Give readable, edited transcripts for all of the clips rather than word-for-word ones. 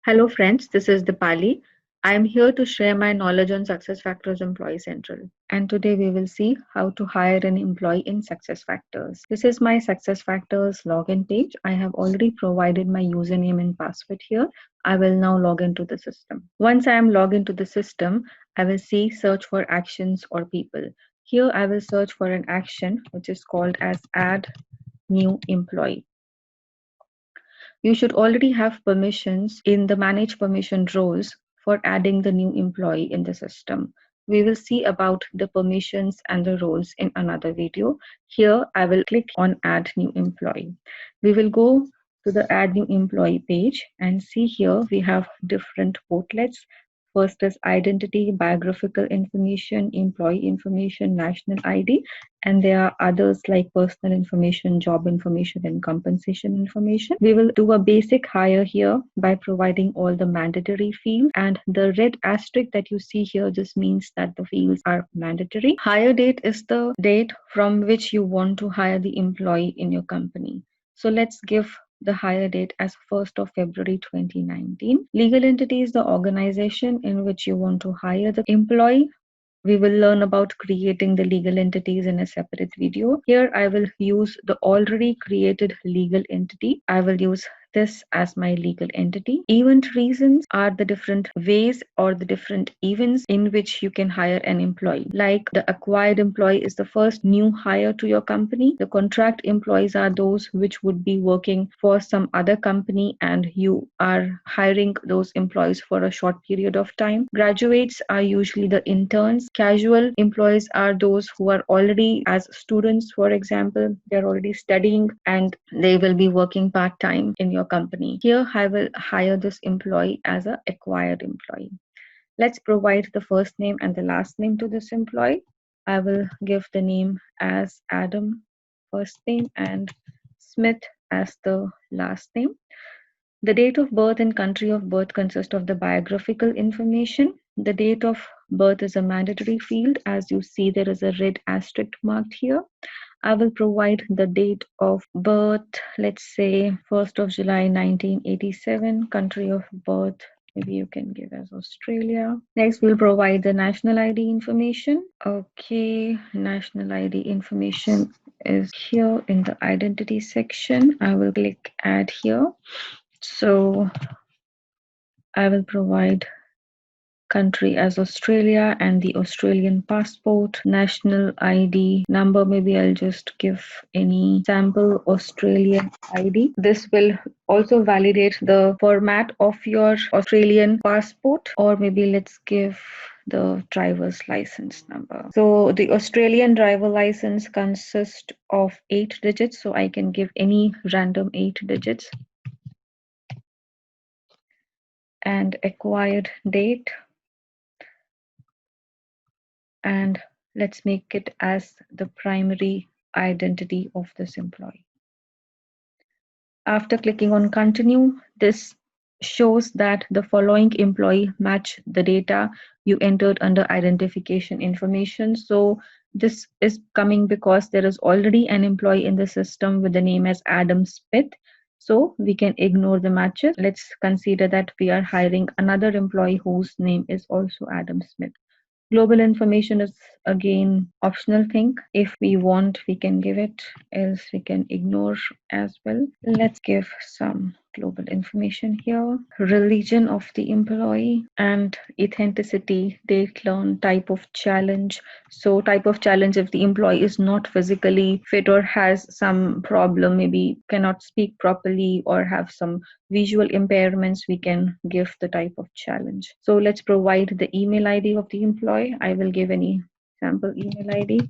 Hello friends, this is Dipali. I am here to share my knowledge on SuccessFactors Employee Central. And today we will see how to hire an employee in SuccessFactors. This is my SuccessFactors login page. I have already provided my username and password here. I will now log into the system. Once I am logged into the system, I will see search for actions or people. Here I will search for an action which is called as add new employee. You should already have permissions in the manage permission roles for adding the new employee in the system. We will see about the permissions and the roles in another video. Here, I will click on add new employee. We will go to the add new employee page and see here we have different portlets. First is identity, biographical information, employee information, national ID, and there are others like personal information, job information, and compensation information. We will do a basic hire here by providing all the mandatory fields, and the red asterisk that you see here just means that the fields are mandatory. Hire date is the date from which you want to hire the employee in your company. So let's give the hire date as 1st of February 2019. Legal entity is the organization in which you want to hire the employee. We will learn about creating the legal entities in a separate video. Here I will use the already created legal entity. I will use this as my legal entity. Event reasons are the different ways or the different events in which you can hire an employee. Like the acquired employee is the first new hire to your company. The contract employees are those which would be working for some other company and you are hiring those employees for a short period of time. Graduates are usually the interns. Casual employees are those who are already as students, for example, they're already studying and they will be working part-time in your company. Here I will hire this employee as an acquired employee. Let's provide the first name and the last name to this employee. I will give the name as Adam first name and Smith as the last name. The date of birth and country of birth consist of the biographical information. The date of birth is a mandatory field. As you see, there is a red asterisk marked here. I will provide the date of birth, let's say 1st of July 1987, country of birth, maybe you can give as Australia. Next, we'll provide the national ID information. Okay, national ID information is here in the identity section. I will click add here. So I will provide country as Australia and the Australian passport, national ID number. Maybe I'll just give any sample Australian ID. This will also validate the format of your Australian passport, or maybe let's give the driver's license number. So the Australian driver license consists of 8 digits, so I can give any random 8 digits. And acquired date, and let's make it as the primary identity of this employee. After clicking on continue, this shows that the following employee match the data you entered under identification information. So this is coming because there is already an employee in the system with the name as Adam Smith. So we can ignore the matches. Let's consider that we are hiring another employee whose name is also Adam Smith. Global information is again optional thing. If we want, we can give it, else we can ignore as well. Let's give some global information here. Religion of the employee and authenticity, date learned, type of challenge. So type of challenge, if the employee is not physically fit or has some problem, maybe cannot speak properly or have some visual impairments, we can give the type of challenge. So let's provide the email ID of the employee. I will give any sample email ID.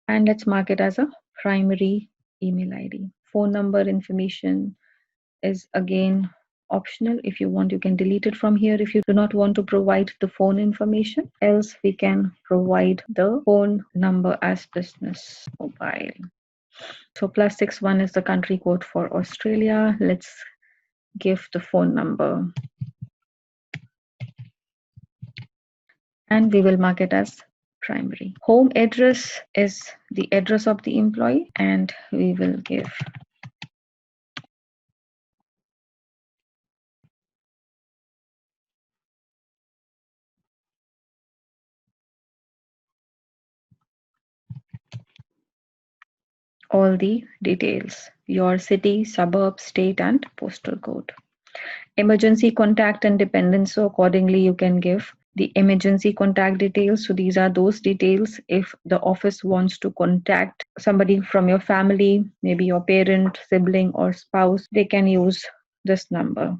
And let's mark it as a primary email ID. Phone number information is again optional. If you want, you can delete it from here if you do not want to provide the phone information. Else we can provide the phone number as business mobile. So +61 is the country code for Australia. Let's give the phone number. And we will mark it as primary. Home address is the address of the employee, and we will give all the details, your city, suburb, state, and postal code. Emergency contact and dependents, so accordingly you can give the emergency contact details. So these are those details if the office wants to contact somebody from your family, maybe your parent, sibling, or spouse, they can use this number.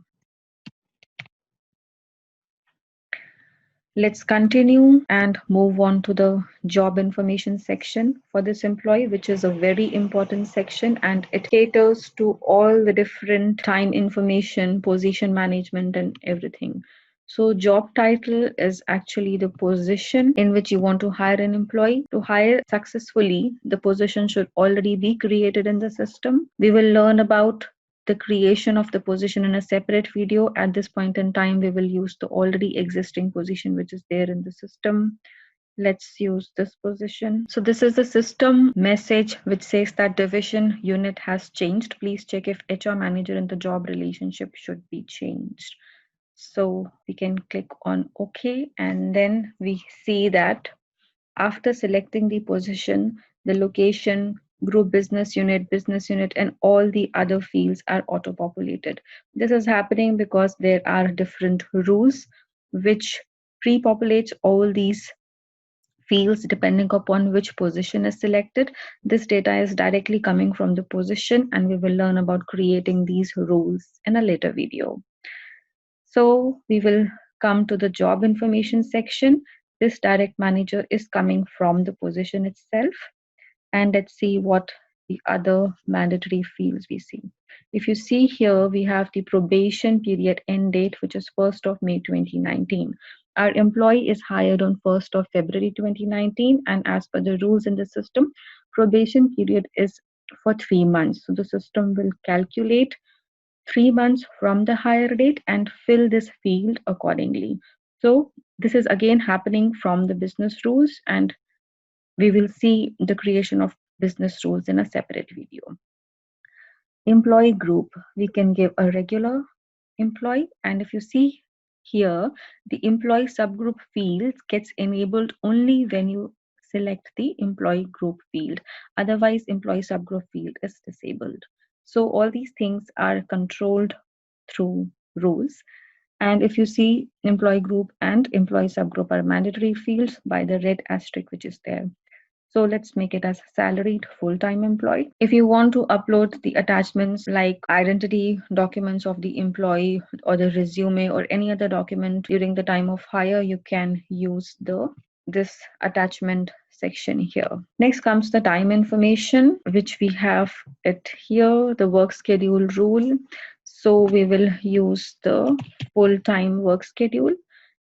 Let's continue and move on to the job information section for this employee, which is a very important section, and it caters to all the different time information, position management, and everything. So job title is actually the position in which you want to hire an employee. To hire successfully, the position should already be created in the system. We will learn about the creation of the position in a separate video. At this point in time, we will use the already existing position which is there in the system. Let's use this position. So this is the system message which says that division unit has changed. Please check if HR manager in the job relationship should be changed. So we can click on OK, and then we see that after selecting the position, the location, group business unit, and all the other fields are auto-populated. This is happening because there are different rules which pre-populates all these fields depending upon which position is selected. This data is directly coming from the position, and we will learn about creating these rules in a later video. So we will come to the job information section. This direct manager is coming from the position itself. And let's see what the other mandatory fields we see. If you see here, we have the probation period end date, which is 1st of May 2019. Our employee is hired on 1st of February 2019, and as per the rules in the system, probation period is for 3 months. So the system will calculate 3 months from the hire date and fill this field accordingly. So this is again happening from the business rules, and we will see the creation of business rules in a separate video. Employee group, we can give a regular employee, and if you see here, the employee subgroup field gets enabled only when you select the employee group field. Otherwise, employee subgroup field is disabled. So all these things are controlled through rules. And if you see, employee group and employee subgroup are mandatory fields by the red asterisk which is there. So let's make it as salaried full-time employee. If you want to upload the attachments like identity documents of the employee or the resume or any other document during the time of hire, you can use this attachment section here. Next comes the time information, which we have it here, the work schedule rule. So we will use the full-time work schedule.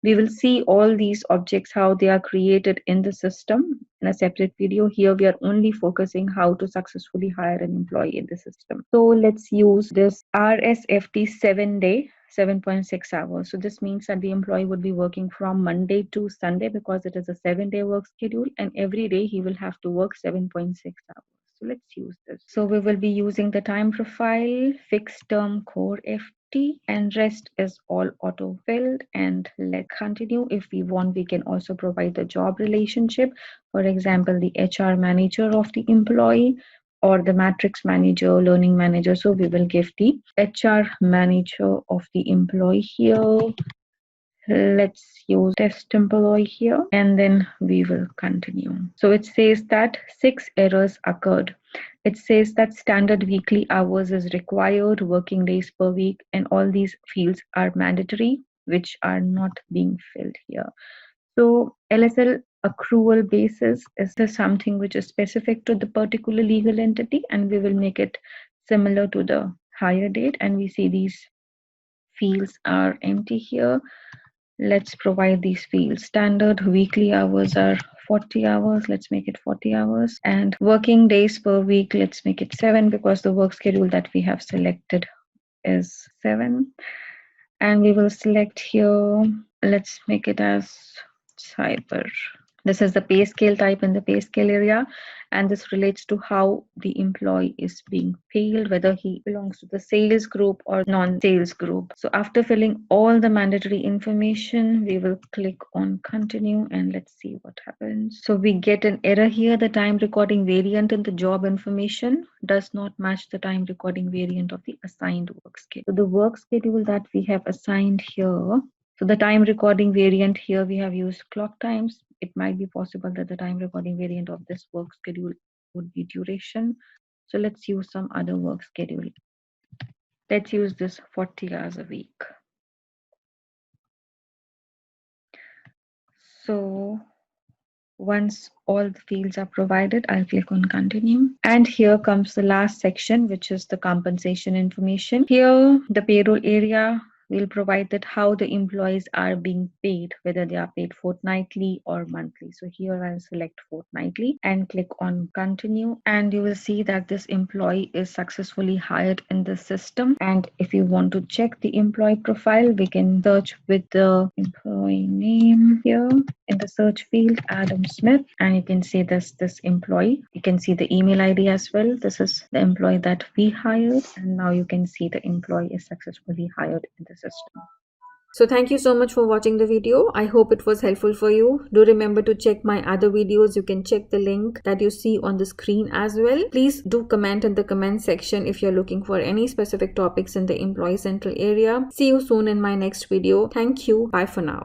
We will see all these objects, how they are created in the system in a separate video. Here we are only focusing how to successfully hire an employee in the system. So let's use this RSFT 7-day, 7.6 hours. So this means that the employee would be working from Monday to Sunday because it is a 7-day work schedule, and every day he will have to work 7.6 hours. So let's use this. So we will be using the time profile, fixed term core FT, and rest is all auto filled. And let's continue. If we want, we can also provide the job relationship. For example, the HR manager of the employee or the matrix manager, learning manager. So we will give the HR manager of the employee here. Let's use test employee here, and then we will continue. So it says that 6 errors occurred. It says that standard weekly hours is required, working days per week, and all these fields are mandatory, which are not being filled here. So LSL accrual basis is something which is specific to the particular legal entity, and we will make it similar to the hire date. And we see these fields are empty here. Let's provide these fields. Standard weekly hours are 40 hours. Let's make it 40 hours. And working days per week, let's make it 7 because the work schedule that we have selected is 7. And we will select here, let's make it as cyber. This is the pay scale type in the pay scale area, and this relates to how the employee is being paid, whether he belongs to the sales group or non-sales group. So after filling all the mandatory information, we will click on continue and let's see what happens. So we get an error here. The time recording variant in the job information does not match the time recording variant of the assigned work schedule. So the work schedule that we have assigned here, so the time recording variant here, we have used clock times. It might be possible that the time recording variant of this work schedule would be duration. So let's use some other work schedule. Let's use this 40 hours a week. So once all the fields are provided, I'll click on continue. And here comes the last section, which is the compensation information. Here, the payroll area will provide that how the employees are being paid, whether they are paid fortnightly or monthly. So here I'll select fortnightly and click on continue, and you will see that this employee is successfully hired in the system. And if you want to check the employee profile, we can search with the employee name here in the search field, Adam Smith, and you can see this employee. You can see the email ID as well. This is the employee that we hired, and now you can see the employee is successfully hired in the system. So thank you so much for watching the video. I hope it was helpful for you. Do remember to check my other videos. You can check the link that you see on the screen as well. Please do comment in the comment section if you're looking for any specific topics in the Employee Central area. See you soon in my next video. Thank you. Bye for now.